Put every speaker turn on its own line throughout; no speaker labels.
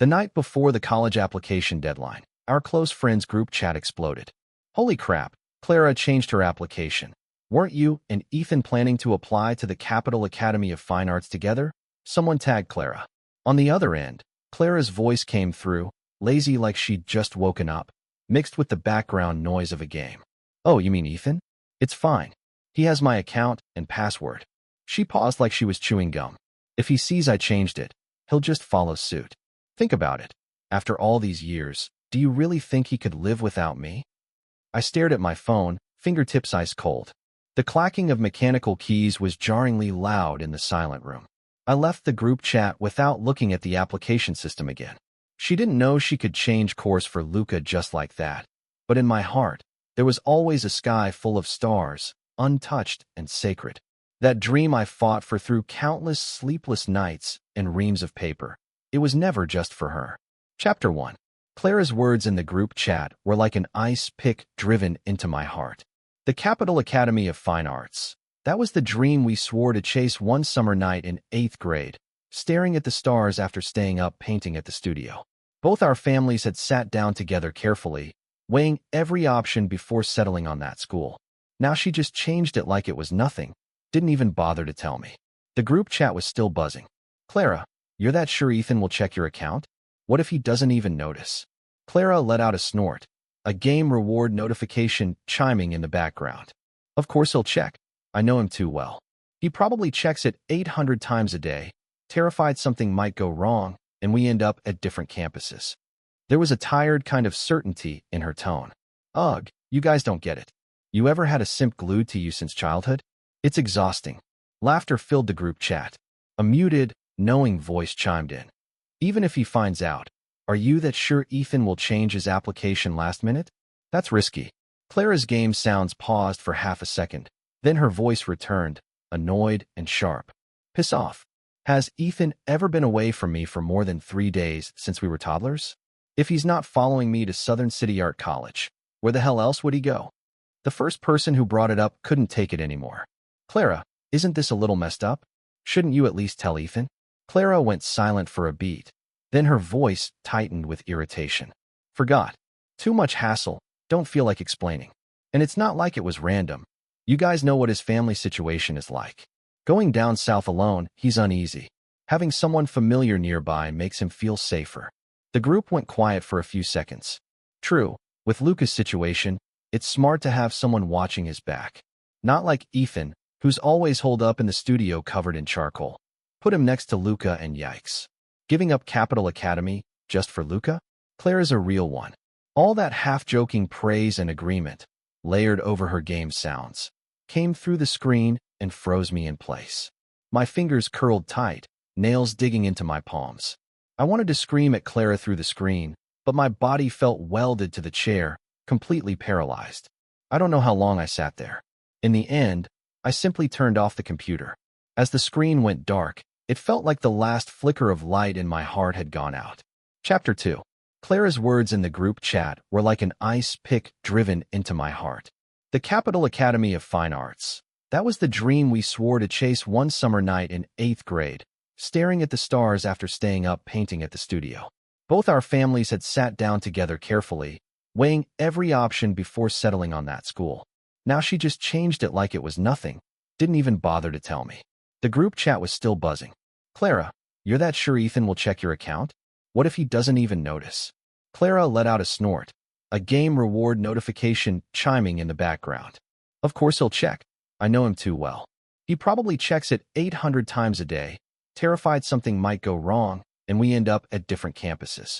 The night before the college application deadline, our close friends group chat exploded. Holy crap, Clara changed her application. Weren't you and Ethan planning to apply to the Capital Academy of Fine Arts together? Someone tagged Clara. On the other end, Clara's voice came through, lazy like she'd just woken up, mixed with the background noise of a game. Oh, you mean Ethan? It's fine. He has my account and password. She paused like she was chewing gum. If he sees I changed it, he'll just follow suit. Think about it. After all these years, do you really think he could live without me? I stared at my phone, fingertips ice cold. The clacking of mechanical keys was jarringly loud in the silent room. I left the group chat without looking at the application system again. She didn't know she could change course for Luca just like that. But in my heart, there was always a sky full of stars, untouched and sacred. That dream I fought for through countless sleepless nights and reams of paper. It was never just for her. Chapter 1. Clara's words in the group chat were like an ice pick driven into my heart. The Capital Academy of Fine Arts. That was the dream we swore to chase one summer night in 8th grade, staring at the stars after staying up painting at the studio. Both our families had sat down together carefully, weighing every option before settling on that school. Now she just changed it like it was nothing, didn't even bother to tell me. The group chat was still buzzing. Clara, you're that sure Ethan will check your account? What if he doesn't even notice? Clara let out a snort, a game reward notification chiming in the background. Of course he'll check. I know him too well. He probably checks it 800 times a day, terrified something might go wrong, and we end up at different campuses. There was a tired kind of certainty in her tone. Ugh, you guys don't get it. You ever had a simp glued to you since childhood? It's exhausting. Laughter filled the group chat. A muted, knowing voice chimed in. Even if he finds out, are you that sure Ethan will change his application last minute? That's risky. Clara's game sounds paused for half a second. Then her voice returned, annoyed and sharp. Piss off. Has Ethan ever been away from me for more than 3 days since we were toddlers? If he's not following me to Southern City Art College, where the hell else would he go? The first person who brought it up couldn't take it anymore. Clara, isn't this a little messed up? Shouldn't you at least tell Ethan? Clara went silent for a beat. Then her voice tightened with irritation. Forgot. Too much hassle, don't feel like explaining. And it's not like it was random. You guys know what his family situation is like. Going down south alone, he's uneasy. Having someone familiar nearby makes him feel safer. The group went quiet for a few seconds. True, with Luca's situation, it's smart to have someone watching his back. Not like Ethan, who's always holed up in the studio covered in charcoal. Put him next to Luca and yikes. Giving up Capital Academy, just for Luca? Clara's a real one. All that half-joking praise and agreement, layered over her game sounds, came through the screen and froze me in place. My fingers curled tight, nails digging into my palms. I wanted to scream at Clara through the screen, but my body felt welded to the chair, completely paralyzed. I don't know how long I sat there. In the end, I simply turned off the computer. As the screen went dark, it felt like the last flicker of light in my heart had gone out. Chapter 2. Clara's words in the group chat were like an ice pick driven into my heart. The Capital Academy of Fine Arts. That was the dream we swore to chase one summer night in 8th grade, staring at the stars after staying up painting at the studio. Both our families had sat down together carefully, weighing every option before settling on that school. Now she just changed it like it was nothing, didn't even bother to tell me. The group chat was still buzzing. Clara, you're that sure Ethan will check your account? What if he doesn't even notice? Clara let out a snort, a game reward notification chiming in the background. Of course he'll check. I know him too well. He probably checks it 800 times a day, terrified something might go wrong, and we end up at different campuses.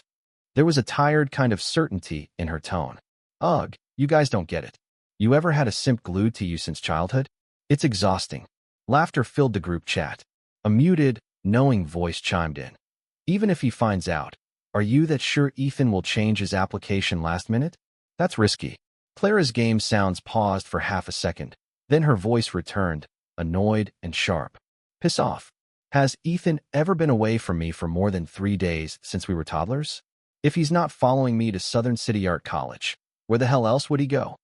There was a tired kind of certainty in her tone. Ugh, you guys don't get it. You ever had a simp glued to you since childhood? It's exhausting. Laughter filled the group chat. A muted, knowing voice chimed in. Even if he finds out, are you that sure Ethan will change his application last minute? That's risky. Clara's game sounds paused for half a second. Then her voice returned, annoyed and sharp. Piss off. Has Ethan ever been away from me for more than 3 days since we were toddlers? If he's not following me to Southern City Art College, where the hell else would he go?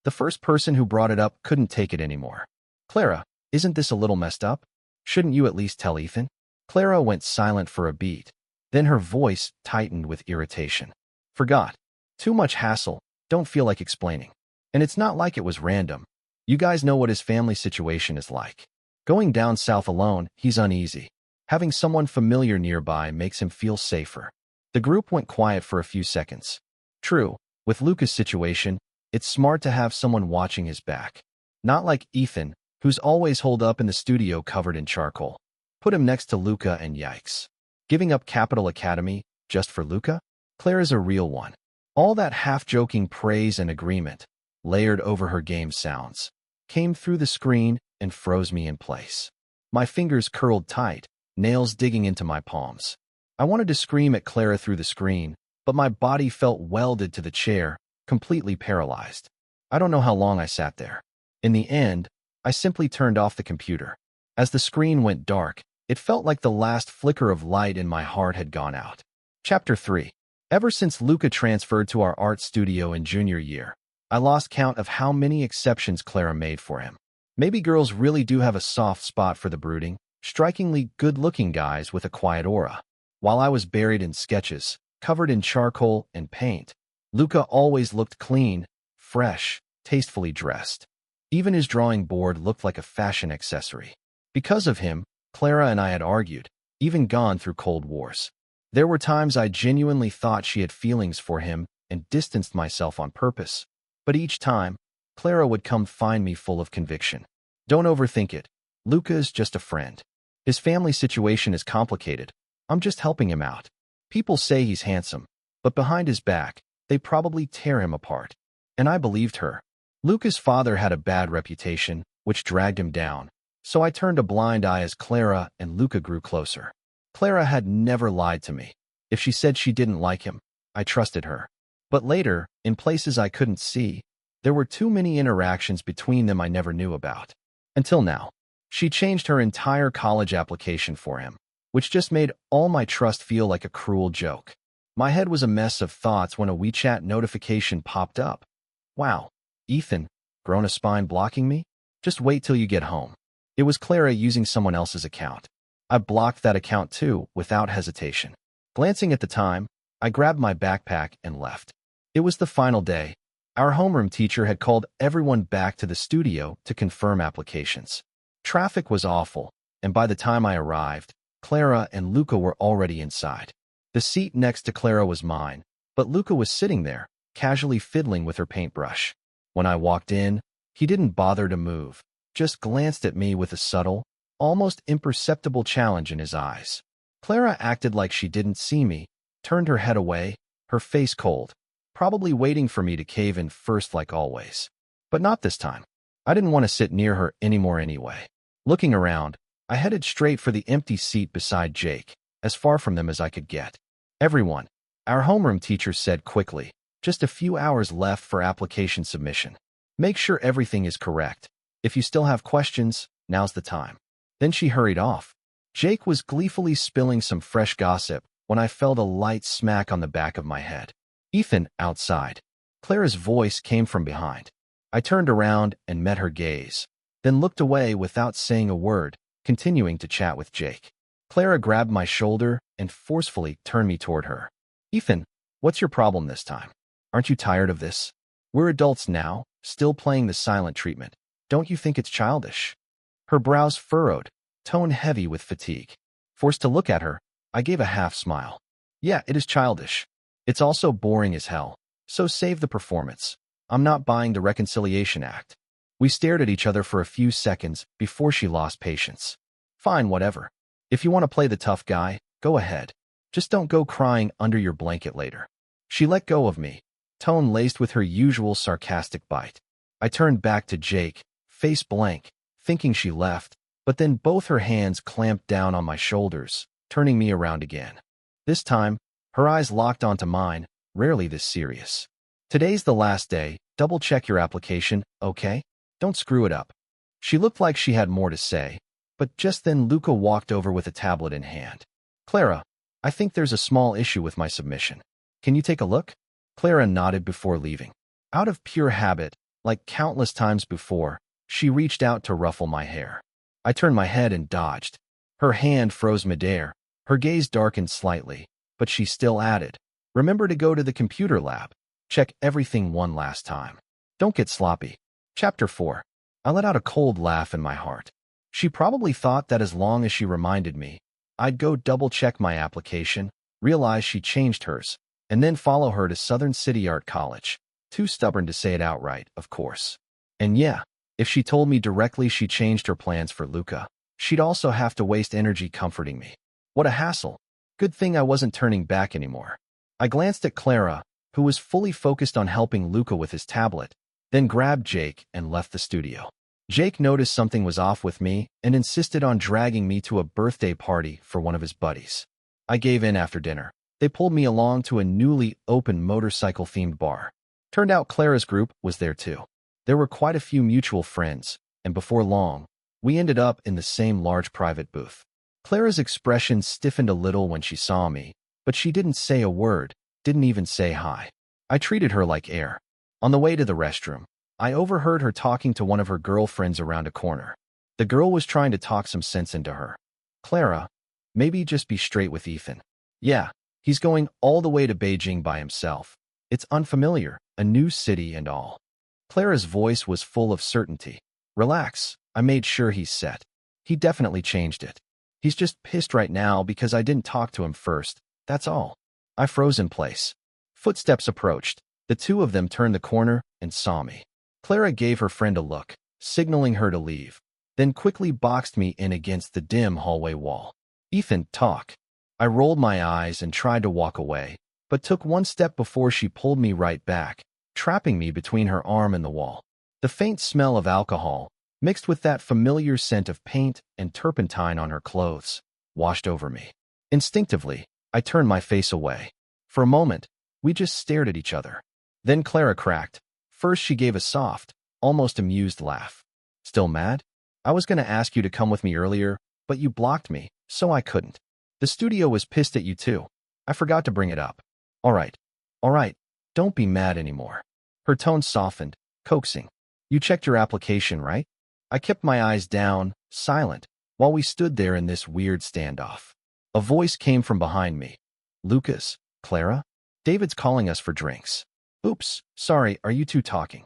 The first person who brought it up couldn't take it anymore. Clara, isn't this a little messed up? Shouldn't you at least tell Ethan? Clara went silent for a beat. Then her voice tightened with irritation. Forgot. Too much hassle. Don't feel like explaining. And it's not like it was random. You guys know what his family situation is like. Going down south alone, he's uneasy. Having someone familiar nearby makes him feel safer. The group went quiet for a few seconds. True, with Luca's situation, it's smart to have someone watching his back. Not like Ethan, who's always holed up in the studio covered in charcoal. Put him next to Luca and yikes. Giving up Capital Academy just for Luca? Clara's a real one. All that half-joking praise and agreement, layered over her game sounds, came through the screen and froze me in place. My fingers curled tight, nails digging into my palms. I wanted to scream at Clara through the screen, but my body felt welded to the chair, completely paralyzed. I don't know how long I sat there. In the end, I simply turned off the computer. As the screen went dark, it felt like the last flicker of light in my heart had gone out. Chapter 3. Ever since Luca transferred to our art studio in junior year, I lost count of how many exceptions Clara made for him. Maybe girls really do have a soft spot for the brooding, strikingly good-looking guys with a quiet aura. While I was buried in sketches, covered in charcoal and paint, Luca always looked clean, fresh, tastefully dressed. Even his drawing board looked like a fashion accessory. Because of him, Clara and I had argued, even gone through cold wars. There were times I genuinely thought she had feelings for him and distanced myself on purpose. But each time, Clara would come find me full of conviction. Don't overthink it. Luca is just a friend. His family situation is complicated. I'm just helping him out. People say he's handsome, but behind his back, they probably tear him apart. And I believed her. Luca's father had a bad reputation, which dragged him down. So I turned a blind eye as Clara and Luca grew closer. Clara had never lied to me. If she said she didn't like him, I trusted her. But later, in places I couldn't see, there were too many interactions between them I never knew about. Until now. She changed her entire college application for him, which just made all my trust feel like a cruel joke. My head was a mess of thoughts when a WeChat notification popped up. Wow, Ethan, grown a spine blocking me? Just wait till you get home. It was Clara using someone else's account. I blocked that account too, without hesitation. Glancing at the time, I grabbed my backpack and left. It was the final day. Our homeroom teacher had called everyone back to the studio to confirm applications. Traffic was awful, and by the time I arrived, Clara and Luca were already inside. The seat next to Clara was mine, but Luca was sitting there, casually fiddling with her paintbrush. When I walked in, he didn't bother to move, just glanced at me with a subtle, almost imperceptible challenge in his eyes. Clara acted like she didn't see me, turned her head away, her face cold, probably waiting for me to cave in first like always. But not this time. I didn't want to sit near her anymore anyway. Looking around, I headed straight for the empty seat beside Jake, as far from them as I could get. Everyone, our homeroom teacher said quickly, just a few hours left for application submission. Make sure everything is correct. If you still have questions, now's the time. Then she hurried off. Jake was gleefully spilling some fresh gossip when I felt a light smack on the back of my head. Ethan, outside. Clara's voice came from behind. I turned around and met her gaze, then looked away without saying a word, continuing to chat with Jake. Clara grabbed my shoulder and forcefully turned me toward her. Ethan, what's your problem this time? Aren't you tired of this? We're adults now, still playing the silent treatment. Don't you think it's childish? Her brows furrowed, tone heavy with fatigue. Forced to look at her, I gave a half smile. Yeah, it is childish. It's also boring as hell, so save the performance. I'm not buying the reconciliation act. We stared at each other for a few seconds before she lost patience. Fine, whatever. If you want to play the tough guy, go ahead. Just don't go crying under your blanket later. She let go of me, tone laced with her usual sarcastic bite. I turned back to Jake, face blank, thinking she left, but then both her hands clamped down on my shoulders, turning me around again. This time, her eyes locked onto mine, rarely this serious. Today's the last day. Double-check your application, okay? Don't screw it up. She looked like she had more to say, but just then Luca walked over with a tablet in hand. Clara, I think there's a small issue with my submission. Can you take a look? Clara nodded before leaving. Out of pure habit, like countless times before, she reached out to ruffle my hair. I turned my head and dodged. Her hand froze midair, her gaze darkened slightly, but she still added, "Remember to go to the computer lab. Check everything one last time. Don't get sloppy." Chapter 4. I let out a cold laugh in my heart. She probably thought that as long as she reminded me, I'd go double-check my application, realize she changed hers, and then follow her to Southern City Art College. Too stubborn to say it outright, of course. And yeah, if she told me directly she changed her plans for Luca, she'd also have to waste energy comforting me. What a hassle. Good thing I wasn't turning back anymore. I glanced at Clara, who was fully focused on helping Luca with his tablet, then grabbed Jake and left the studio. Jake noticed something was off with me and insisted on dragging me to a birthday party for one of his buddies. I gave in after dinner. They pulled me along to a newly opened motorcycle-themed bar. Turned out Clara's group was there too. There were quite a few mutual friends, and before long, we ended up in the same large private booth. Clara's expression stiffened a little when she saw me, but she didn't say a word, didn't even say hi. I treated her like air. On the way to the restroom, I overheard her talking to one of her girlfriends around a corner. The girl was trying to talk some sense into her. "Clara, maybe just be straight with Ethan. Yeah, he's going all the way to Beijing by himself. It's unfamiliar, a new city and all." Clara's voice was full of certainty. "Relax, I made sure he's set. He definitely changed it. He's just pissed right now because I didn't talk to him first, that's all." I froze in place. Footsteps approached. The two of them turned the corner and saw me. Clara gave her friend a look, signaling her to leave, then quickly boxed me in against the dim hallway wall. "Ethan, talk." I rolled my eyes and tried to walk away, but took one step before she pulled me right back, trapping me between her arm and the wall. The faint smell of alcohol, mixed with that familiar scent of paint and turpentine on her clothes, washed over me. Instinctively, I turned my face away. For a moment, we just stared at each other. Then Clara cracked. First, she gave a soft, almost amused laugh. "Still mad? I was going to ask you to come with me earlier, but you blocked me, so I couldn't. The studio was pissed at you too. I forgot to bring it up. All right, don't be mad anymore." Her tone softened, coaxing. "You checked your application, right?" I kept my eyes down, silent, while we stood there in this weird standoff. A voice came from behind me. "Lucas, Clara? David's calling us for drinks." "Oops, sorry, are you two talking?"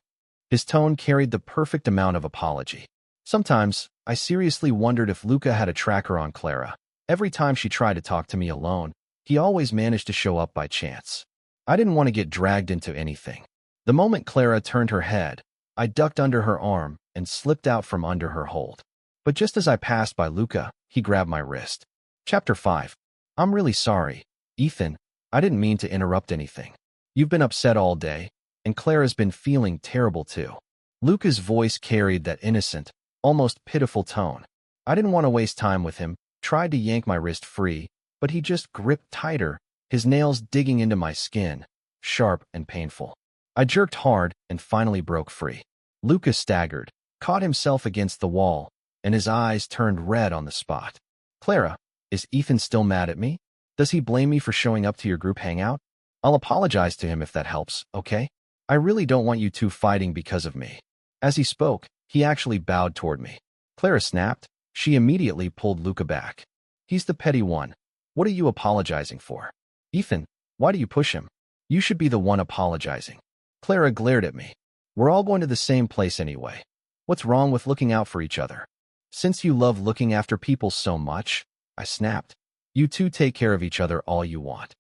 His tone carried the perfect amount of apology. Sometimes, I seriously wondered if Luca had a tracker on Clara. Every time she tried to talk to me alone, he always managed to show up by chance. I didn't want to get dragged into anything. The moment Clara turned her head, I ducked under her arm and slipped out from under her hold. But just as I passed by Luca, he grabbed my wrist. Chapter 5. I'm really sorry, Ethan. I didn't mean to interrupt anything. You've been upset all day, and Clara's been feeling terrible too. Luca's voice carried that innocent, almost pitiful tone. I didn't want to waste time with him, tried to yank my wrist free, but he just gripped tighter, his nails digging into my skin, sharp and painful. I jerked hard and finally broke free. Luca staggered, caught himself against the wall, and his eyes turned red on the spot. "Clara, is Ethan still mad at me? Does he blame me for showing up to your group hangout? I'll apologize to him if that helps, okay? I really don't want you two fighting because of me." As he spoke, he actually bowed toward me. Clara snapped. She immediately pulled Luca back. "He's the petty one. What are you apologizing for? Ethan, why do you push him? You should be the one apologizing." Clara glared at me. "We're all going to the same place anyway. What's wrong with looking out for each other? Since you love looking after people so much," I snapped, "you two take care of each other all you want."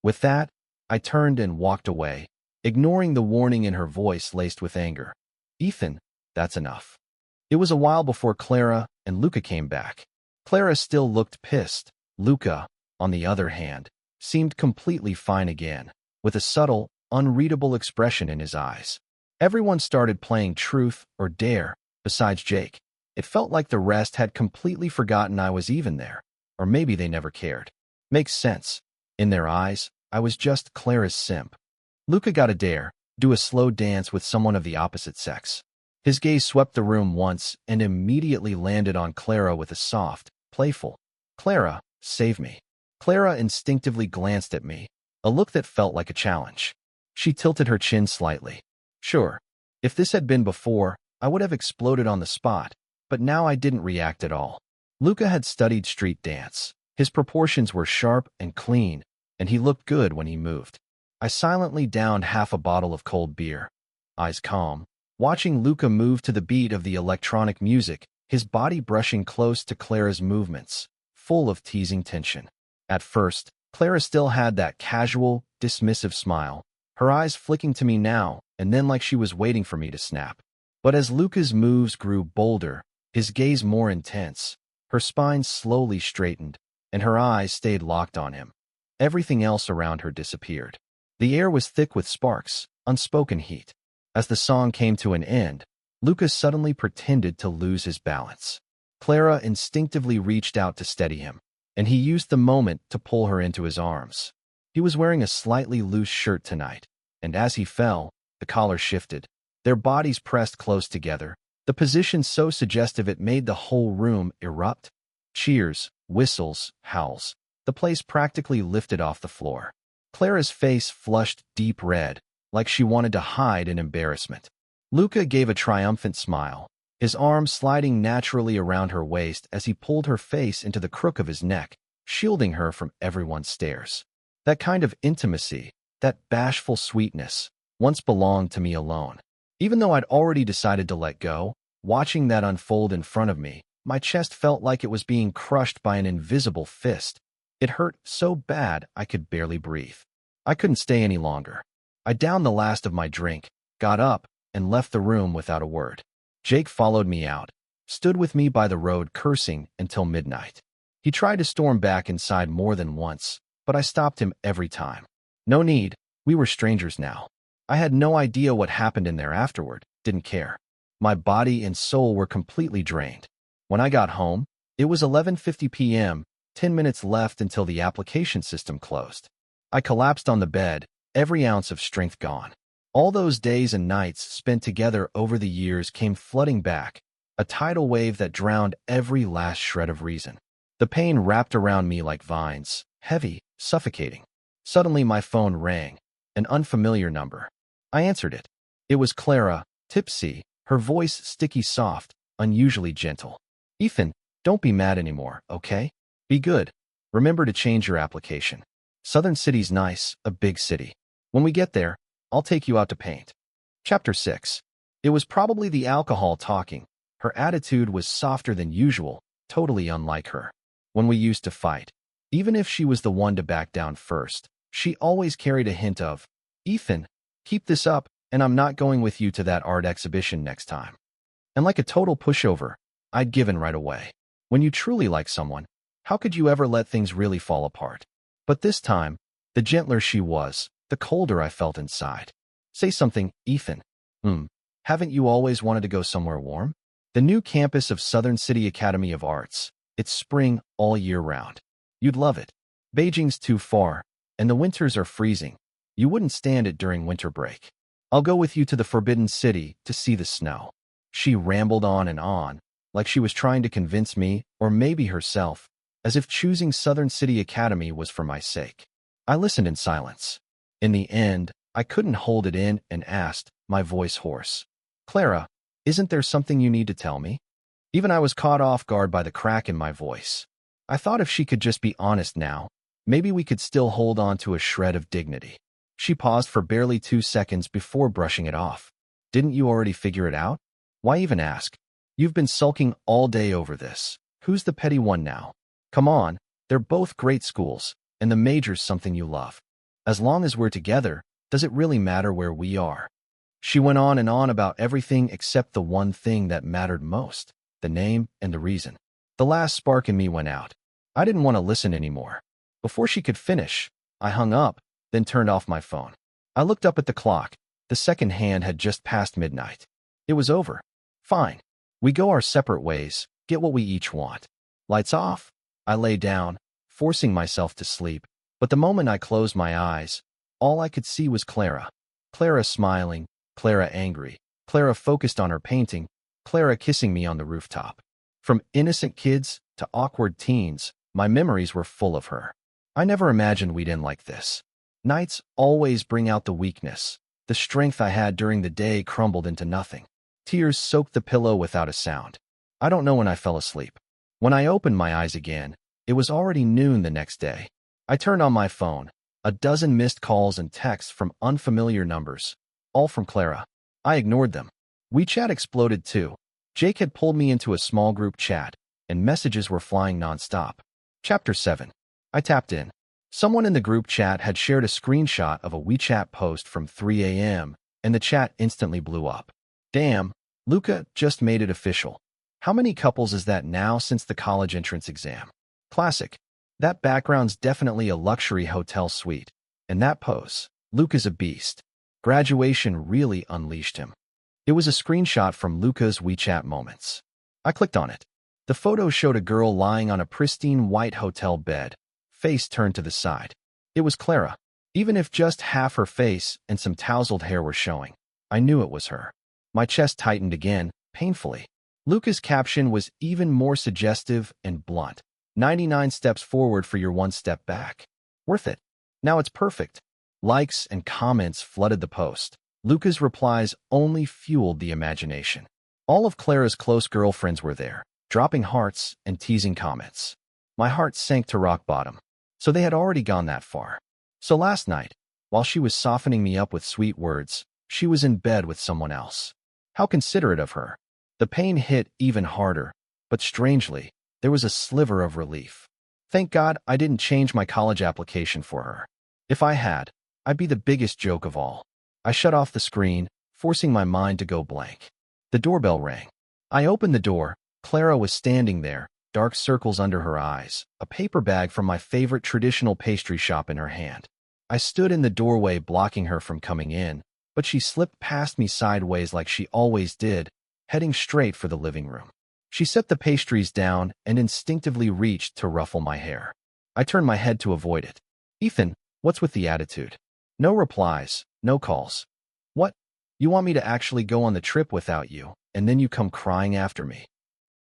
With that, I turned and walked away, ignoring the warning in her voice laced with anger. "Ethan, that's enough." It was a while before Clara and Luca came back. Clara still looked pissed. Luca, on the other hand, seemed completely fine again, with a subtle, unreadable expression in his eyes. Everyone started playing Truth or Dare, besides Jake. It felt like the rest had completely forgotten I was even there, or maybe they never cared. Makes sense. In their eyes, I was just Clara's simp. Luca got a dare, do a slow dance with someone of the opposite sex. His gaze swept the room once and immediately landed on Clara with a soft, playful, "Clara, save me." Clara instinctively glanced at me, a look that felt like a challenge. She tilted her chin slightly. Sure, if this had been before, I would have exploded on the spot, but now I didn't react at all. Luca had studied street dance. His proportions were sharp and clean, and he looked good when he moved. I silently downed half a bottle of cold beer, eyes calm, watching Luca move to the beat of the electronic music, his body brushing close to Clara's movements, full of teasing tension. At first, Clara still had that casual, dismissive smile, her eyes flicking to me now and then like she was waiting for me to snap. But as Luca's moves grew bolder, his gaze more intense, her spine slowly straightened, and her eyes stayed locked on him. Everything else around her disappeared. The air was thick with sparks, unspoken heat. As the song came to an end, Luca suddenly pretended to lose his balance. Clara instinctively reached out to steady him, and he used the moment to pull her into his arms. He was wearing a slightly loose shirt tonight, and as he fell, the collar shifted. Their bodies pressed close together, the position so suggestive it made the whole room erupt. Cheers, whistles, howls. The place practically lifted off the floor. Clara's face flushed deep red, like she wanted to hide in embarrassment. Luca gave a triumphant smile, his arm sliding naturally around her waist as he pulled her face into the crook of his neck, shielding her from everyone's stares. That kind of intimacy, that bashful sweetness, once belonged to me alone. Even though I'd already decided to let go, watching that unfold in front of me, my chest felt like it was being crushed by an invisible fist. It hurt so bad I could barely breathe. I couldn't stay any longer. I downed the last of my drink, got up, and left the room without a word. Jake followed me out, stood with me by the road cursing until midnight. He tried to storm back inside more than once, but I stopped him every time. No need, we were strangers now. I had no idea what happened in there afterward, didn't care. My body and soul were completely drained. When I got home, it was 11:50 p.m., 10 minutes left until the application system closed. I collapsed on the bed, every ounce of strength gone. All those days and nights spent together over the years came flooding back, a tidal wave that drowned every last shred of reason. The pain wrapped around me like vines, heavy, suffocating. Suddenly my phone rang, an unfamiliar number. I answered it. It was Clara, tipsy, her voice sticky soft, unusually gentle. "Ethan, don't be mad anymore, okay? Be good. Remember to change your application. Southern City's nice, a big city. When we get there, I'll take you out to paint." Chapter 6. It was probably the alcohol talking. Her attitude was softer than usual, totally unlike her. When we used to fight, even if she was the one to back down first, she always carried a hint of, "Ethan, keep this up, and I'm not going with you to that art exhibition next time." And like a total pushover, I'd given right away. When you truly like someone, how could you ever let things really fall apart? But this time, the gentler she was, the colder I felt inside. "Say something, Ethan." Haven't you always wanted to go somewhere warm?" The new campus of Southern City Academy of Arts. It's spring all year round. You'd love it. Beijing's too far, and the winters are freezing. You wouldn't stand it during winter break. I'll go with you to the Forbidden City to see the snow. She rambled on, like she was trying to convince me, or maybe herself, as if choosing Southern City Academy was for my sake. I listened in silence. In the end, I couldn't hold it in and asked, my voice hoarse, "Clara, isn't there something you need to tell me?" Even I was caught off guard by the crack in my voice. I thought if she could just be honest now, maybe we could still hold on to a shred of dignity. She paused for barely 2 seconds before brushing it off. "Didn't you already figure it out? Why even ask? You've been sulking all day over this. Who's the petty one now? Come on, they're both great schools, and the major's something you love. As long as we're together, does it really matter where we are?" She went on and on about everything except the one thing that mattered most, the name and the reason. The last spark in me went out. I didn't want to listen anymore. Before she could finish, I hung up, then turned off my phone. I looked up at the clock. The second hand had just passed midnight. It was over. Fine. We go our separate ways, get what we each want. Lights off. I lay down, forcing myself to sleep, but the moment I closed my eyes, all I could see was Clara. Clara smiling, Clara angry, Clara focused on her painting, Clara kissing me on the rooftop. From innocent kids to awkward teens, my memories were full of her. I never imagined we'd end like this. Nights always bring out the weakness. The strength I had during the day crumbled into nothing. Tears soaked the pillow without a sound. I don't know when I fell asleep. When I opened my eyes again, it was already noon the next day. I turned on my phone, A dozen missed calls and texts from unfamiliar numbers, all from Clara. I ignored them. WeChat exploded too. Jake had pulled me into a small group chat, and messages were flying nonstop. Chapter 7. I tapped in. Someone in the group chat had shared a screenshot of a WeChat post from 3 a.m., and the chat instantly blew up. Damn, Luca just made it official. How many couples is that now since the college entrance exam? Classic. That background's definitely a luxury hotel suite. And that pose. Luca's a beast. Graduation really unleashed him. It was a screenshot from Luca's WeChat moments. I clicked on it. The photo showed a girl lying on a pristine white hotel bed, face turned to the side. It was Clara. Even if just half her face and some tousled hair were showing, I knew it was her. My chest tightened again, painfully. Luca's caption was even more suggestive and blunt. 99 steps forward for your 1 step back. Worth it. Now it's perfect. Likes and comments flooded the post. Luca's replies only fueled the imagination. All of Clara's close girlfriends were there, dropping hearts and teasing comments. My heart sank to rock bottom. So they had already gone that far. So last night, while she was softening me up with sweet words, she was in bed with someone else. How considerate of her. The pain hit even harder, but strangely, there was a sliver of relief. Thank God I didn't change my college application for her. If I had, I'd be the biggest joke of all. I shut off the screen, forcing my mind to go blank. The doorbell rang. I opened the door. Clara was standing there, dark circles under her eyes, a paper bag from my favorite traditional pastry shop in her hand. I stood in the doorway blocking her from coming in, but she slipped past me sideways like she always did, heading straight for the living room. She set the pastries down and instinctively reached to ruffle my hair. I turned my head to avoid it. Ethan, what's with the attitude? No replies, no calls. What? You want me to actually go on the trip without you, and then you come crying after me?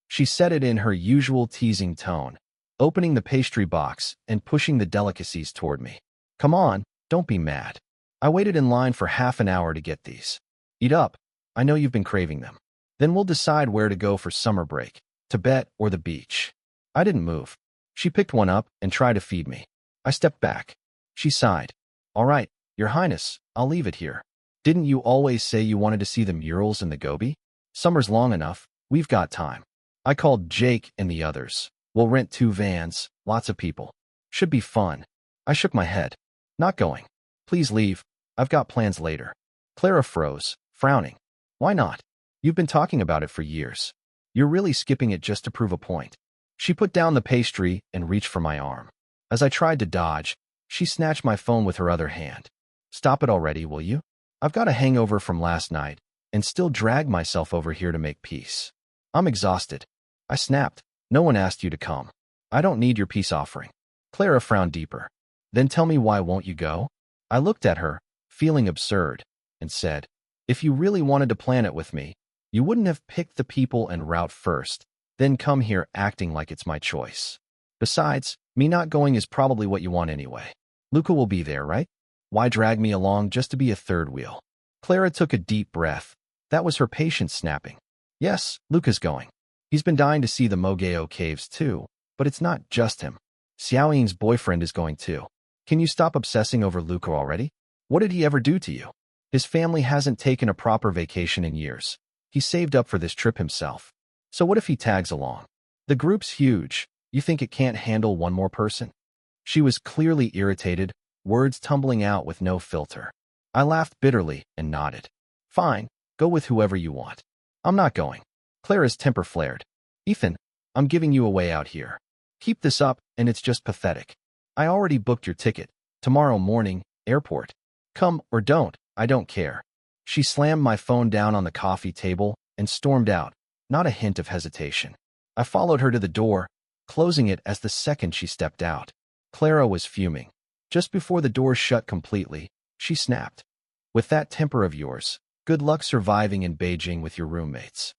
She said it in her usual teasing tone, opening the pastry box and pushing the delicacies toward me. Come on, don't be mad. I waited in line for half an hour to get these. Eat up. I know you've been craving them. Then we'll decide where to go for summer break, Tibet or the beach. I didn't move. She picked one up and tried to feed me. I stepped back. She sighed. All right, Your Highness, I'll leave it here. Didn't you always say you wanted to see the murals in the Gobi? Summer's long enough. We've got time. I called Jake and the others. We'll rent 2 vans, lots of people. Should be fun. I shook my head. Not going. Please leave. I've got plans later. Clara froze, frowning. Why not? You've been talking about it for years. You're really skipping it just to prove a point. She put down the pastry and reached for my arm. As I tried to dodge, she snatched my phone with her other hand. Stop it already, will you? I've got a hangover from last night and still drag myself over here to make peace. I'm exhausted. I snapped. No one asked you to come. I don't need your peace offering. Clara frowned deeper. Then tell me why won't you go? I looked at her, feeling absurd, and said, if you really wanted to plan it with me, you wouldn't have picked the people and route first, then come here acting like it's my choice. Besides, me not going is probably what you want anyway. Luca will be there, right? Why drag me along just to be a third wheel? Clara took a deep breath. That was her patience snapping. Yes, Luca's going. He's been dying to see the Mogao caves too, but it's not just him. Xiaoying's boyfriend is going too. Can you stop obsessing over Luca already? What did he ever do to you? His family hasn't taken a proper vacation in years. He saved up for this trip himself. So what if he tags along? The group's huge. You think it can't handle one more person? She was clearly irritated, words tumbling out with no filter. I laughed bitterly and nodded. Fine, go with whoever you want. I'm not going. Clara's temper flared. Ethan, I'm giving you a way out here. Keep this up, and it's just pathetic. I already booked your ticket. Tomorrow morning, airport. Come or don't, I don't care. She slammed my phone down on the coffee table and stormed out, not a hint of hesitation. I followed her to the door, closing it as the second she stepped out. Clara was fuming. Just before the door shut completely, she snapped. With that temper of yours, good luck surviving in Beijing with your roommates.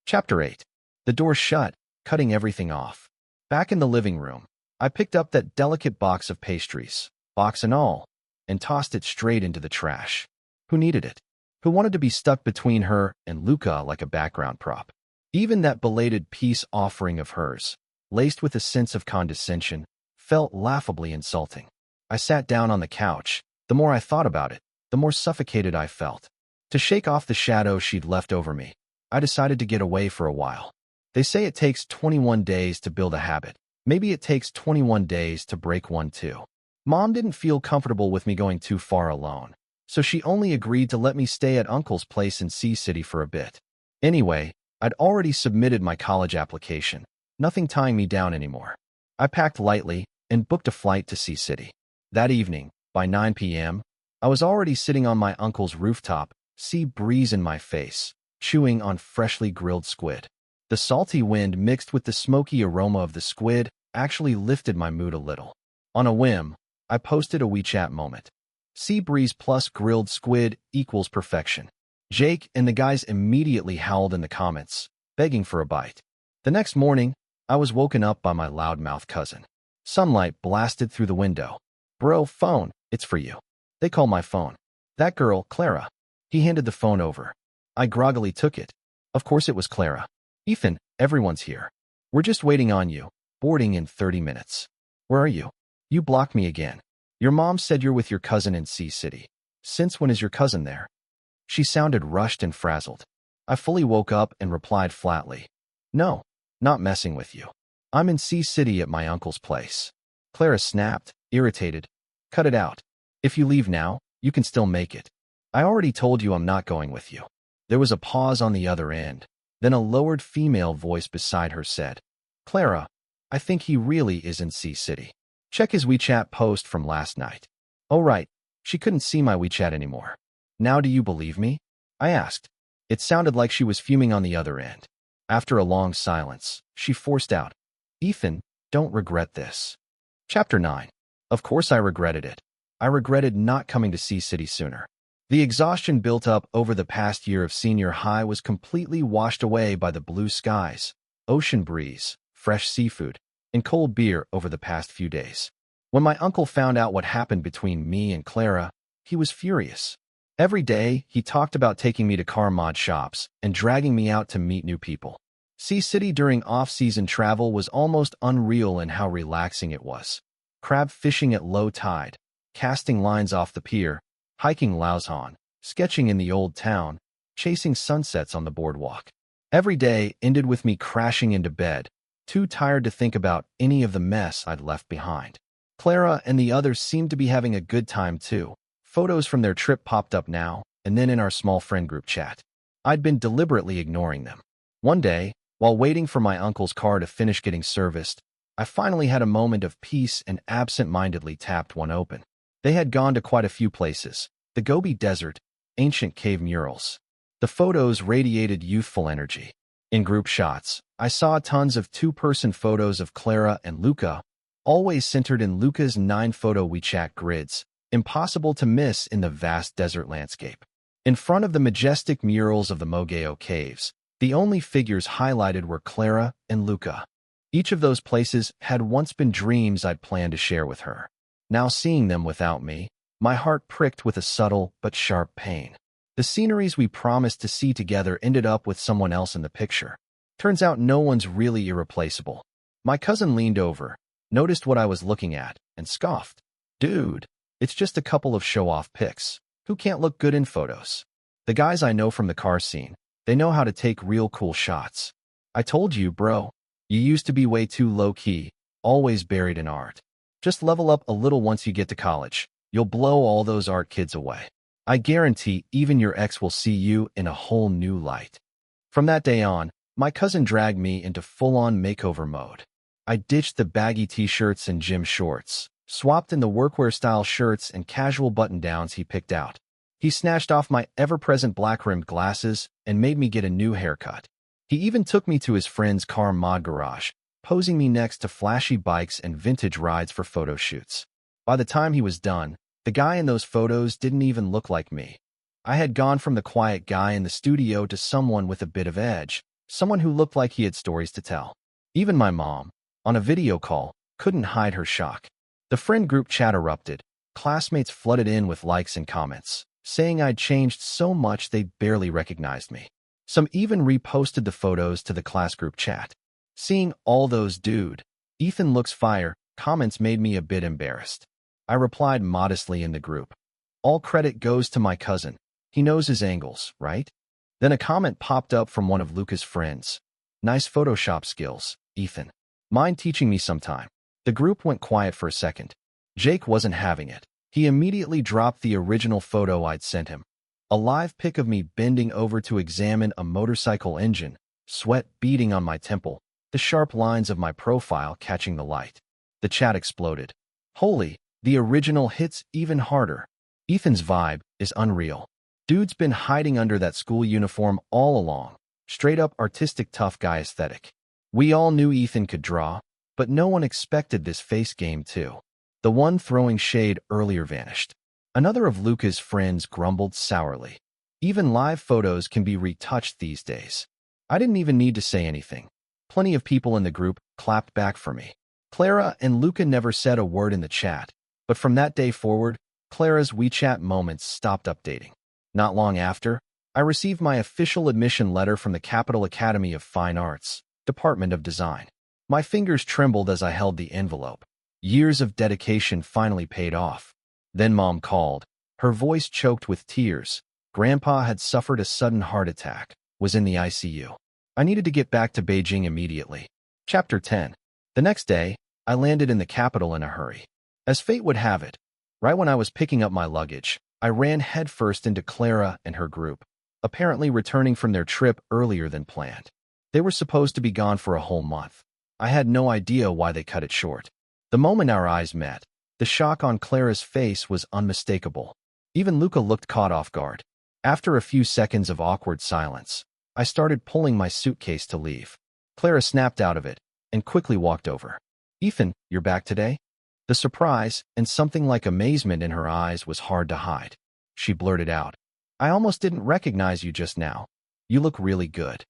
Chapter 8. The door shut, cutting everything off. Back in the living room, I picked up that delicate box of pastries, box and all, and tossed it straight into the trash. Who needed it? Who wanted to be stuck between her and Luca like a background prop? Even that belated peace offering of hers, laced with a sense of condescension, felt laughably insulting. I sat down on the couch. The more I thought about it, the more suffocated I felt. To shake off the shadow she'd left over me, I decided to get away for a while. They say it takes 21 days to build a habit. Maybe it takes 21 days to break one too. Mom didn't feel comfortable with me going too far alone, so she only agreed to let me stay at Uncle's place in Sea City for a bit. Anyway, I'd already submitted my college application, nothing tying me down anymore. I packed lightly and booked a flight to Sea City. That evening, by 9 p.m., I was already sitting on my uncle's rooftop, sea breeze in my face, chewing on freshly grilled squid. The salty wind mixed with the smoky aroma of the squid actually lifted my mood a little. On a whim, I posted a WeChat moment. Sea breeze plus grilled squid equals perfection. Jake and the guys immediately howled in the comments, begging for a bite. The next morning, I was woken up by my loudmouth cousin. Sunlight blasted through the window. "Bro, phone, it's for you." They called my phone. "That girl, Clara." He handed the phone over. I groggily took it. Of course it was Clara. "Ethan, everyone's here. We're just waiting on you. Boarding in 30 minutes. Where are you? You blocked me again. Your mom said you're with your cousin in Sea City. Since when is your cousin there?" She sounded rushed and frazzled. I fully woke up and replied flatly, "No, not messing with you. I'm in Sea City at my uncle's place." Clara snapped, irritated. "Cut it out. If you leave now, you can still make it. I already told you I'm not going with you." There was a pause on the other end. Then a lowered female voice beside her said, "Clara, I think he really is in Sea City. Check his WeChat post from last night." Oh right, she couldn't see my WeChat anymore. "Now do you believe me?" I asked. It sounded like she was fuming on the other end. After a long silence, she forced out, "Ethan, don't regret this." Chapter 9. Of course I regretted it. I regretted not coming to Sea City sooner. The exhaustion built up over the past year of senior high was completely washed away by the blue skies, ocean breeze, fresh seafood, and cold beer over the past few days. When my uncle found out what happened between me and Clara, he was furious. Every day, he talked about taking me to car mod shops and dragging me out to meet new people. Sea City during off-season travel was almost unreal in how relaxing it was. Crab fishing at low tide, casting lines off the pier, hiking Lauzon, sketching in the old town, chasing sunsets on the boardwalk. Every day ended with me crashing into bed, too tired to think about any of the mess I'd left behind. Clara and the others seemed to be having a good time too. Photos from their trip popped up now and then in our small friend group chat. I'd been deliberately ignoring them. One day, while waiting for my uncle's car to finish getting serviced, I finally had a moment of peace and absent-mindedly tapped one open. They had gone to quite a few places: the Gobi Desert, ancient cave murals. The photos radiated youthful energy. In group shots, I saw tons of two-person photos of Clara and Luca, always centered in Luca's 9-photo WeChat grids, impossible to miss in the vast desert landscape. In front of the majestic murals of the Mogeo Caves, the only figures highlighted were Clara and Luca. Each of those places had once been dreams I'd planned to share with her. Now seeing them without me, my heart pricked with a subtle but sharp pain. The sceneries we promised to see together ended up with someone else in the picture. Turns out no one's really irreplaceable. My cousin leaned over, noticed what I was looking at, and scoffed. "Dude, it's just a couple of show-off pics. Who can't look good in photos?" The guys I know from the car scene, they know how to take real cool shots. "I told you, bro. You used to be way too low-key, always buried in art. Just level up a little once you get to college. You'll blow all those art kids away. I guarantee even your ex will see you in a whole new light." From that day on, my cousin dragged me into full-on makeover mode. I ditched the baggy t-shirts and gym shorts, swapped in the workwear-style shirts and casual button-downs he picked out. He snatched off my ever-present black-rimmed glasses and made me get a new haircut. He even took me to his friend's car mod garage, posing me next to flashy bikes and vintage rides for photo shoots. By the time he was done, the guy in those photos didn't even look like me. I had gone from the quiet guy in the studio to someone with a bit of edge, someone who looked like he had stories to tell. Even my mom, on a video call, couldn't hide her shock. The friend group chat erupted. Classmates flooded in with likes and comments, saying I'd changed so much they barely recognized me. Some even reposted the photos to the class group chat. Seeing all those "dude, Ethan looks fire" comments made me a bit embarrassed. I replied modestly in the group. All credit goes to my cousin. He knows his angles, right? Then a comment popped up from one of Luca's friends. Nice Photoshop skills, Ethan. Mind teaching me sometime? The group went quiet for a second. Jake wasn't having it. He immediately dropped the original photo I'd sent him. A live pic of me bending over to examine a motorcycle engine, sweat beading on my temple, the sharp lines of my profile catching the light. The chat exploded. Holy, the original hits even harder. Ethan's vibe is unreal. Dude's been hiding under that school uniform all along. Straight up artistic tough guy aesthetic. We all knew Ethan could draw, but no one expected this face game too. The one throwing shade earlier vanished. Another of Luca's friends grumbled sourly. Even live photos can be retouched these days. I didn't even need to say anything. Plenty of people in the group clapped back for me. Clara and Luca never said a word in the chat, but from that day forward, Clara's WeChat moments stopped updating. Not long after, I received my official admission letter from the Capital Academy of Fine Arts, Department of Design. My fingers trembled as I held the envelope. Years of dedication finally paid off. Then Mom called, her voice choked with tears. Grandpa had suffered a sudden heart attack, was in the ICU. I needed to get back to Beijing immediately. Chapter 10. The next day, I landed in the capital in a hurry. As fate would have it, right when I was picking up my luggage, I ran headfirst into Clara and her group, apparently returning from their trip earlier than planned. They were supposed to be gone for a whole month. I had no idea why they cut it short. The moment our eyes met, the shock on Clara's face was unmistakable. Even Luca looked caught off guard. After a few seconds of awkward silence, I started pulling my suitcase to leave. Clara snapped out of it and quickly walked over. Ethan, you're back today? The surprise and something like amazement in her eyes was hard to hide. She blurted out, I almost didn't recognize you just now. You look really good.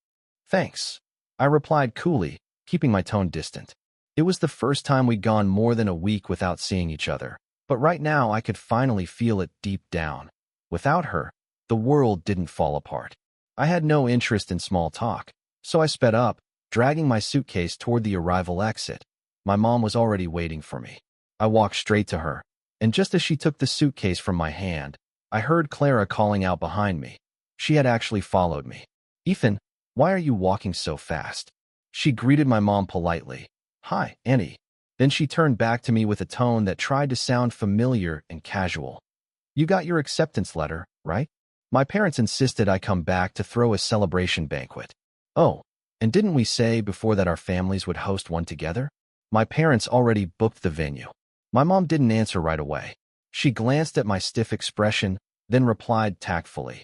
Thanks. I replied coolly, keeping my tone distant. It was the first time we'd gone more than a week without seeing each other, but right now I could finally feel it deep down. Without her, the world didn't fall apart. I had no interest in small talk, so I sped up, dragging my suitcase toward the arrival exit. My mom was already waiting for me. I walked straight to her, and just as she took the suitcase from my hand, I heard Clara calling out behind me. She had actually followed me. Ethan, why are you walking so fast? She greeted my mom politely. Hi, Annie. Then she turned back to me with a tone that tried to sound familiar and casual. You got your acceptance letter, right? My parents insisted I come back to throw a celebration banquet. Oh, and didn't we say before that our families would host one together? My parents already booked the venue. My mom didn't answer right away. She glanced at my stiff expression, then replied tactfully.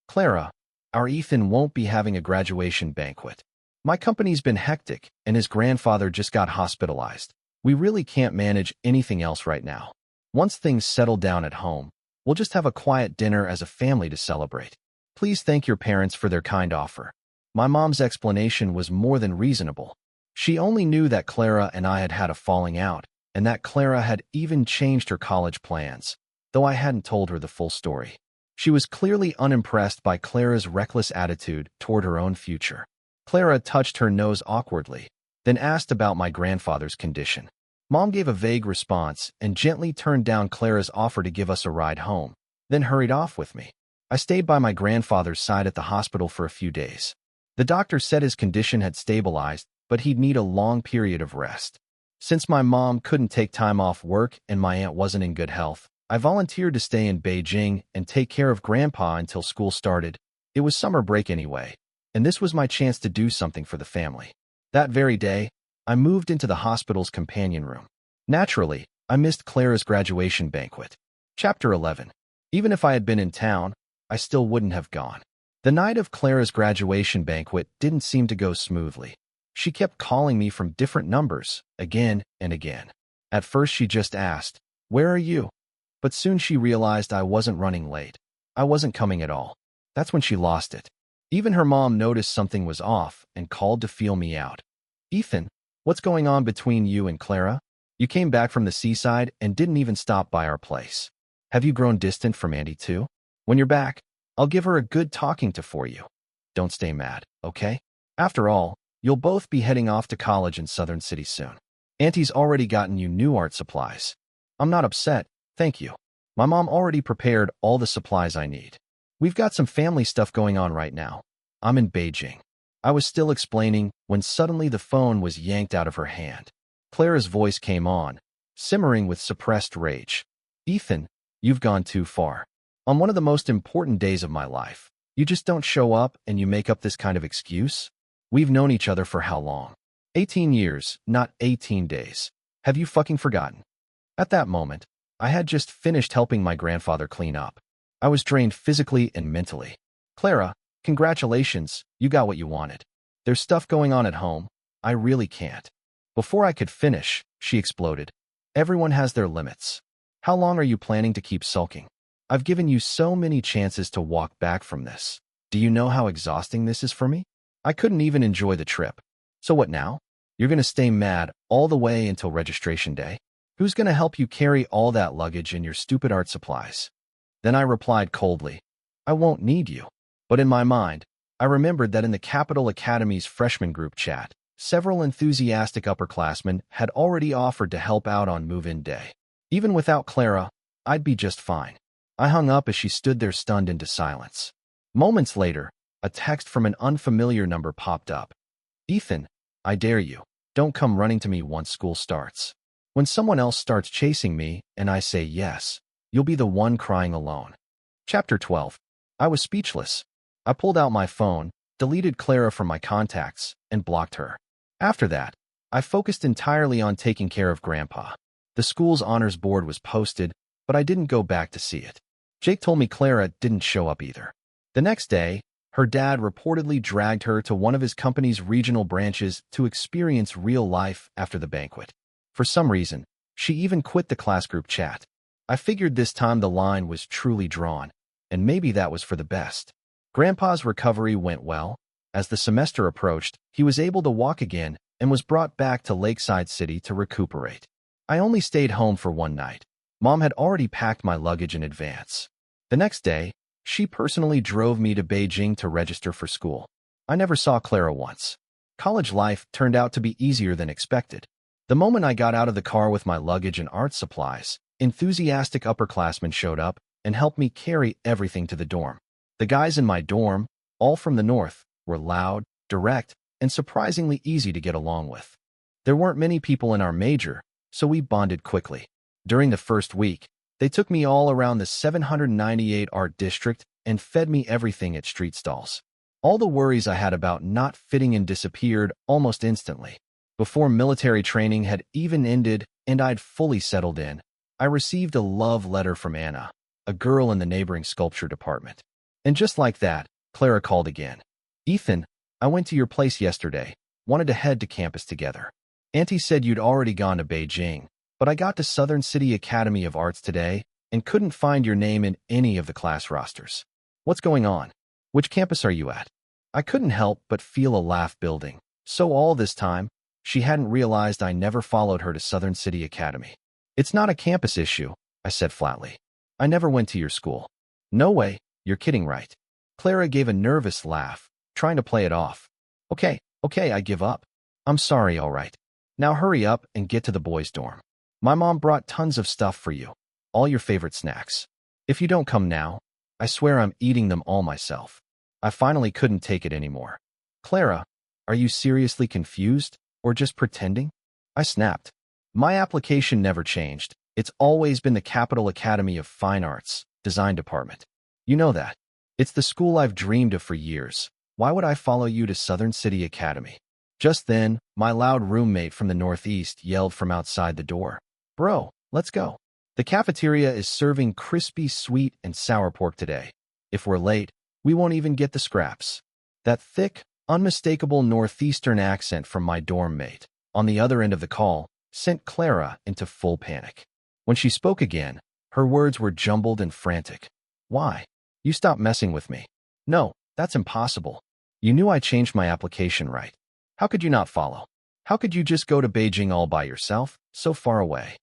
Clara, our Ethan won't be having a graduation banquet. My company's been hectic, and his grandfather just got hospitalized. We really can't manage anything else right now. Once things settle down at home, we'll just have a quiet dinner as a family to celebrate. Please thank your parents for their kind offer. My mom's explanation was more than reasonable. She only knew that Clara and I had had a falling out, and that Clara had even changed her college plans, though I hadn't told her the full story. She was clearly unimpressed by Clara's reckless attitude toward her own future. Clara touched her nose awkwardly, then asked about my grandfather's condition. Mom gave a vague response and gently turned down Clara's offer to give us a ride home, then hurried off with me. I stayed by my grandfather's side at the hospital for a few days. The doctor said his condition had stabilized, but he'd need a long period of rest. Since my mom couldn't take time off work and my aunt wasn't in good health, I volunteered to stay in Beijing and take care of Grandpa until school started. It was summer break anyway, and this was my chance to do something for the family. That very day, I moved into the hospital's companion room. Naturally, I missed Clara's graduation banquet. Chapter 11. Even if I had been in town, I still wouldn't have gone. The night of Clara's graduation banquet didn't seem to go smoothly. She kept calling me from different numbers, again and again. At first she just asked, "Where are you?" But soon she realized I wasn't running late. I wasn't coming at all. That's when she lost it. Even her mom noticed something was off and called to feel me out. "Ethan, what's going on between you and Clara? You came back from the seaside and didn't even stop by our place. Have you grown distant from Andy too? When you're back, I'll give her a good talking to for you. Don't stay mad, okay? After all, you'll both be heading off to college in Southern City soon. Auntie's already gotten you new art supplies. I'm not upset, Thank you. My mom already prepared all the supplies I need. We've got some family stuff going on right now. I'm in Beijing. I was still explaining when suddenly the phone was yanked out of her hand. Clara's voice came on, simmering with suppressed rage. Ethan, you've gone too far. On one of the most important days of my life, you just don't show up and you make up this kind of excuse? We've known each other for how long? 18 years, not 18 days. Have you fucking forgotten? At that moment, I had just finished helping my grandfather clean up. I was drained physically and mentally. Clara, congratulations, you got what you wanted. There's stuff going on at home. I really can't. Before I could finish, she exploded. Everyone has their limits. How long are you planning to keep sulking? I've given you so many chances to walk back from this. Do you know how exhausting this is for me? I couldn't even enjoy the trip. So what now? You're going to stay mad all the way until registration day? Who's going to help you carry all that luggage and your stupid art supplies? Then I replied coldly, I won't need you. But in my mind, I remembered that in the Capital Academy's freshman group chat, several enthusiastic upperclassmen had already offered to help out on move-in day. Even without Clara, I'd be just fine. I hung up as she stood there stunned into silence. Moments later, a text from an unfamiliar number popped up. Ethan, I dare you. Don't come running to me once school starts. When someone else starts chasing me and I say yes, you'll be the one crying alone. Chapter 12. I was speechless. I pulled out my phone, deleted Clara from my contacts, and blocked her. After that, I focused entirely on taking care of Grandpa. The school's honors board was posted, but I didn't go back to see it. Jake told me Clara didn't show up either. The next day, her dad reportedly dragged her to one of his company's regional branches to experience real life after the banquet. For some reason, she even quit the class group chat. I figured this time the line was truly drawn, and maybe that was for the best. Grandpa's recovery went well. As the semester approached, he was able to walk again and was brought back to Lakeside City to recuperate. I only stayed home for one night. Mom had already packed my luggage in advance. The next day, she personally drove me to Beijing to register for school. I never saw Clara once. College life turned out to be easier than expected. The moment I got out of the car with my luggage and art supplies, enthusiastic upperclassmen showed up and helped me carry everything to the dorm. The guys in my dorm, all from the north, were loud, direct, and surprisingly easy to get along with. There weren't many people in our major, so we bonded quickly. During the first week, they took me all around the 798 art district and fed me everything at street stalls. All the worries I had about not fitting in disappeared almost instantly. Before military training had even ended and I'd fully settled in, I received a love letter from Anna, a girl in the neighboring sculpture department. And just like that, Clara called again. Ethan, I went to your place yesterday, wanted to head to campus together. Auntie said you'd already gone to Beijing, but I got to Southern City Academy of Arts today and couldn't find your name in any of the class rosters. What's going on? Which campus are you at? I couldn't help but feel a laugh building. So all this time, she hadn't realized I never followed her to Southern City Academy. It's not a campus issue, I said flatly. I never went to your school. No way, you're kidding, right? Clara gave a nervous laugh, trying to play it off. Okay, I give up. I'm sorry, all right. Now hurry up and get to the boys' dorm. My mom brought tons of stuff for you, all your favorite snacks. If you don't come now, I swear I'm eating them all myself. I finally couldn't take it anymore. Clara, are you seriously confused or just pretending? I snapped. My application never changed. It's always been the Capital Academy of Fine Arts, Design Department. You know that. It's the school I've dreamed of for years. Why would I follow you to Southern City Academy? Just then, my loud roommate from the Northeast yelled from outside the door. Bro, let's go. The cafeteria is serving crispy sweet and sour pork today. If we're late, we won't even get the scraps. That thick, unmistakable Northeastern accent from my dorm mate, on the other end of the call, sent Clara into full panic. When she spoke again, her words were jumbled and frantic. Why? You stopped messing with me. No, that's impossible. You knew I changed my application, right? How could you not follow? How could you just go to Beijing all by yourself, so far away?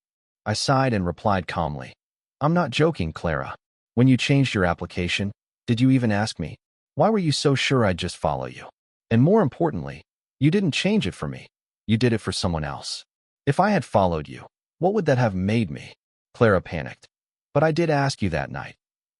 I sighed and replied calmly. I'm not joking, Clara. When you changed your application, did you even ask me? Why were you so sure I'd just follow you? And more importantly, you didn't change it for me. You did it for someone else. If I had followed you, what would that have made me? Clara panicked. But I did ask you that night.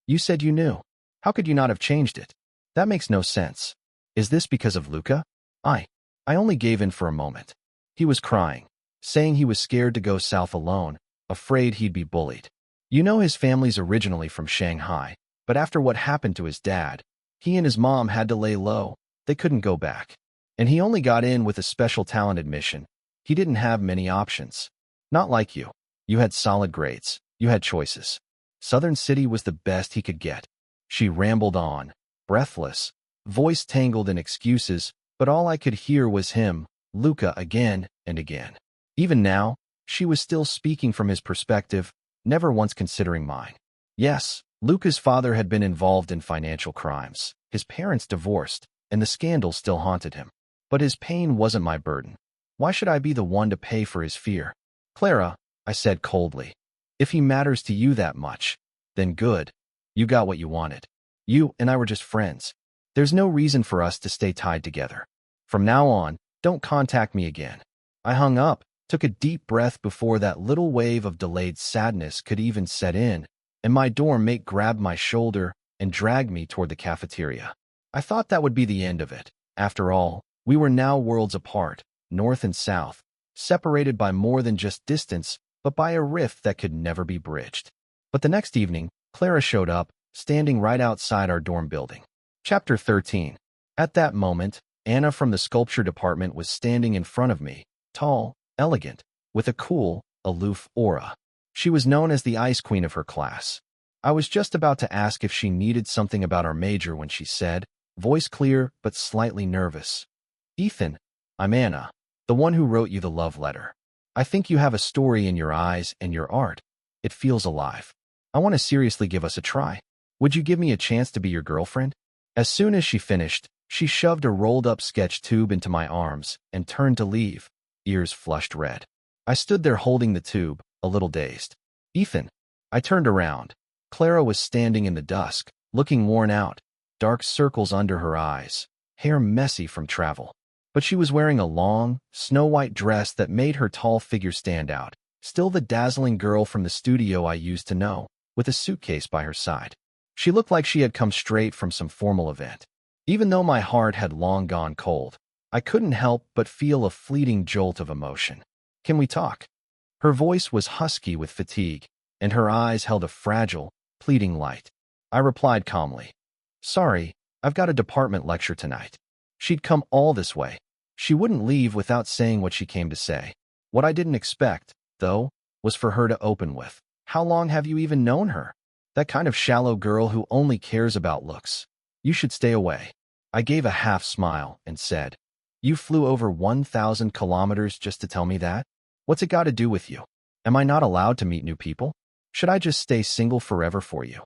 You said you knew. How could you not have changed it? That makes no sense. Is this because of Luca? I only gave in for a moment. He was crying, saying he was scared to go south alone, afraid he'd be bullied. You know his family's originally from Shanghai, but after what happened to his dad, he and his mom had to lay low. They couldn't go back. And he only got in with a special talent admission. He didn't have many options. Not like you. You had solid grades. You had choices. Southern City was the best he could get. She rambled on, breathless, voice tangled in excuses, but all I could hear was him, Luca, again and again. Even now, she was still speaking from his perspective, never once considering mine. Yes, Luca's father had been involved in financial crimes. His parents divorced, and the scandal still haunted him. But his pain wasn't my burden. Why should I be the one to pay for his fear? Clara, I said coldly, if he matters to you that much, then good. You got what you wanted. You and I were just friends. There's no reason for us to stay tied together. From now on, don't contact me again. I hung up, took a deep breath before that little wave of delayed sadness could even set in, and my dorm mate grabbed my shoulder and dragged me toward the cafeteria. I thought that would be the end of it. After all, we were now worlds apart, north and south, separated by more than just distance, but by a rift that could never be bridged. But the next evening, Clara showed up, standing right outside our dorm building. Chapter 13. At that moment, Anna from the sculpture department was standing in front of me, tall, elegant, with a cool, aloof aura. She was known as the ice queen of her class. I was just about to ask if she needed something about our major when she said, voice clear but slightly nervous, Ethan, I'm Anna, the one who wrote you the love letter. I think you have a story in your eyes and your art. It feels alive. I want to seriously give us a try. Would you give me a chance to be your girlfriend? As soon as she finished, she shoved a rolled-up sketch tube into my arms and turned to leave, ears flushed red. I stood there holding the tube, a little dazed. Ethan. I turned around. Clara was standing in the dusk, looking worn out, dark circles under her eyes, hair messy from travel. But she was wearing a long, snow-white dress that made her tall figure stand out, still the dazzling girl from the studio I used to know, with a suitcase by her side. She looked like she had come straight from some formal event. Even though my heart had long gone cold, I couldn't help but feel a fleeting jolt of emotion. Can we talk? Her voice was husky with fatigue, and her eyes held a fragile, pleading light. I replied calmly, Sorry, I've got a department lecture tonight. She'd come all this way. She wouldn't leave without saying what she came to say. What I didn't expect, though, was for her to open with, How long have you even known her? That kind of shallow girl who only cares about looks. You should stay away. I gave a half smile and said, You flew over 1,000 kilometers just to tell me that? What's it got to do with you? Am I not allowed to meet new people? Should I just stay single forever for you?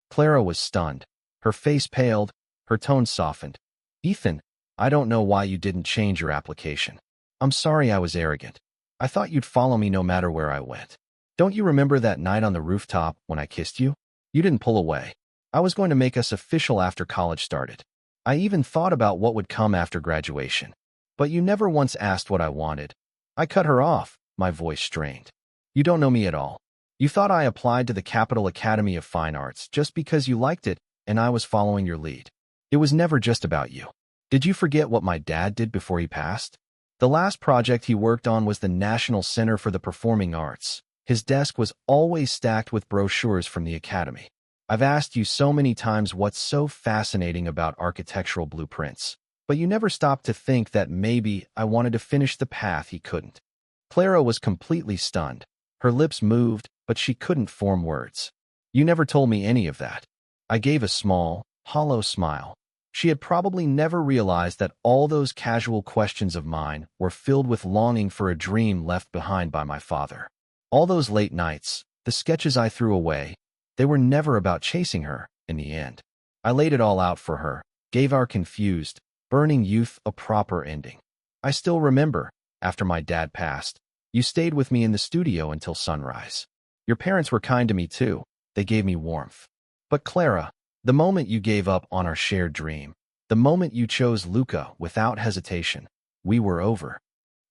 Clara was stunned. Her face paled, her tone softened. Ethan, I don't know why you didn't change your application. I'm sorry I was arrogant. I thought you'd follow me no matter where I went. Don't you remember that night on the rooftop when I kissed you? You didn't pull away. I was going to make us official after college started. I even thought about what would come after graduation. But you never once asked what I wanted. I cut her off, my voice strained. You don't know me at all. You thought I applied to the Capital Academy of Fine Arts just because you liked it and I was following your lead. It was never just about you. Did you forget what my dad did before he passed? The last project he worked on was the National Center for the Performing Arts. His desk was always stacked with brochures from the Academy. I've asked you so many times what's so fascinating about architectural blueprints, but you never stopped to think that maybe I wanted to finish the path he couldn't. Clara was completely stunned. Her lips moved, but she couldn't form words. You never told me any of that. I gave a small, hollow smile. She had probably never realized that all those casual questions of mine were filled with longing for a dream left behind by my father. All those late nights, the sketches I threw away, they were never about chasing her, in the end. I laid it all out for her, gave our confused, burning youth a proper ending. I still remember, after my dad passed, you stayed with me in the studio until sunrise. Your parents were kind to me too. They gave me warmth. But Clara, the moment you gave up on our shared dream, the moment you chose Luca without hesitation, we were over.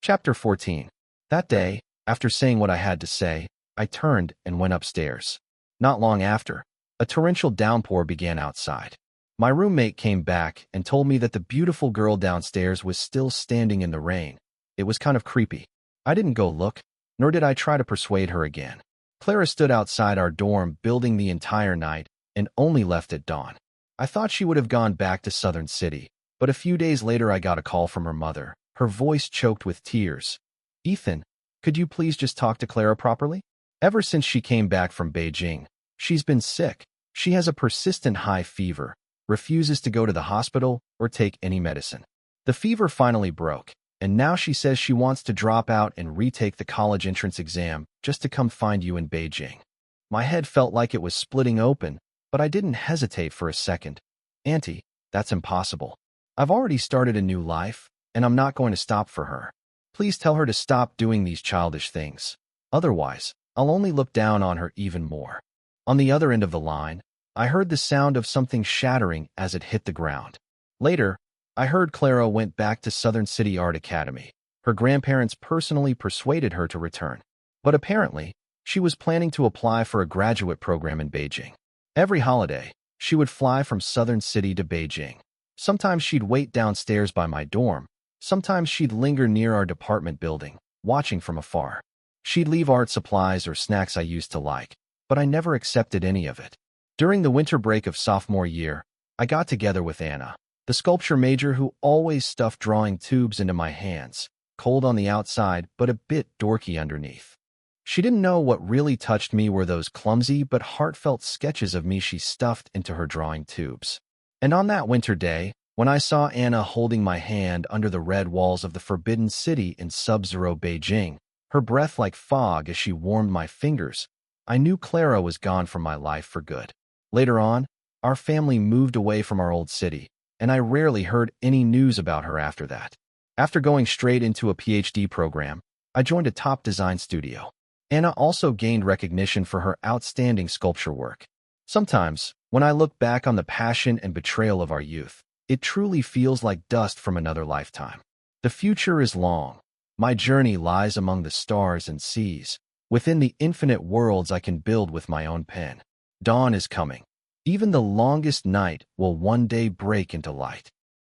Chapter 14. That day, after saying what I had to say, I turned and went upstairs. Not long after, a torrential downpour began outside. My roommate came back and told me that the beautiful girl downstairs was still standing in the rain. It was kind of creepy. I didn't go look, nor did I try to persuade her again. Clara stood outside our dorm building the entire night and only left at dawn. I thought she would have gone back to Southern City, but a few days later I got a call from her mother, her voice choked with tears. "Ethan, could you please just talk to Clara properly? Ever since she came back from Beijing, she's been sick. She has a persistent high fever, refuses to go to the hospital or take any medicine. The fever finally broke, and now she says she wants to drop out and retake the college entrance exam just to come find you in Beijing." My head felt like it was splitting open, but I didn't hesitate for a second. "Auntie, that's impossible. I've already started a new life, and I'm not going to stop for her. Please tell her to stop doing these childish things. Otherwise, I'll only look down on her even more." On the other end of the line, I heard the sound of something shattering as it hit the ground. Later, I heard Clara went back to Southern City Art Academy. Her grandparents personally persuaded her to return. But apparently, she was planning to apply for a graduate program in Beijing. Every holiday, she would fly from Southern City to Beijing. Sometimes she'd wait downstairs by my dorm. Sometimes she'd linger near our department building, watching from afar. She'd leave art supplies or snacks I used to like, but I never accepted any of it. During the winter break of sophomore year, I got together with Anna, the sculpture major who always stuffed drawing tubes into my hands, cold on the outside but a bit dorky underneath. She didn't know what really touched me were those clumsy but heartfelt sketches of me she stuffed into her drawing tubes. And on that winter day, when I saw Anna holding my hand under the red walls of the Forbidden City in sub-zero Beijing, her breath like fog as she warmed my fingers, I knew Clara was gone from my life for good. Later on, our family moved away from our old city, and I rarely heard any news about her after that. After going straight into a PhD program, I joined a top design studio. Anna also gained recognition for her outstanding sculpture work. Sometimes, when I look back on the passion and betrayal of our youth, it truly feels like dust from another lifetime. The future is long. My journey lies among the stars and seas, within the infinite worlds I can build with my own pen. Dawn is coming. Even the longest night will one day break into light.